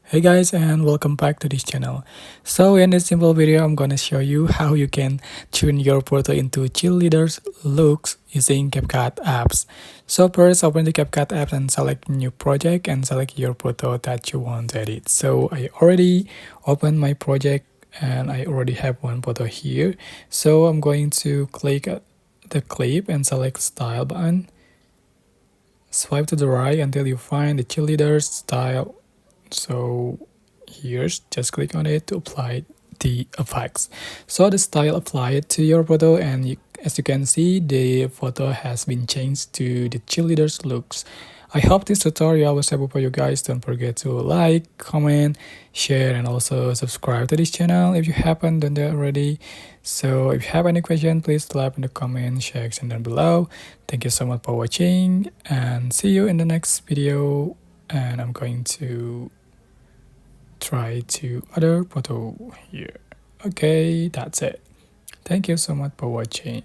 Hey guys, and welcome back to this channel. So in this simple video I'm gonna show you how you can tune your photo into cheerleaders looks using Capcut apps. So first open the Capcut app and select new project and select your photo that you want to edit. So I already opened my project and I already have one photo here. So I'm going to click the clip and select style button. Swipe to the right until you find the cheerleader style. So here's just click on it to apply the effects. So the style applied to your photo, and as you can see, the photo has been changed to the cheerleaders looks. I hope this tutorial was helpful for you guys. Don't forget to like, comment, share, and also subscribe to this channel if you haven't done that already. So if you have any question, please leave in the comment section down below. Thank you so much for watching, and see you in the next video. And I'm going to try to other photo here. Okay, that's it. Thank you so much for watching.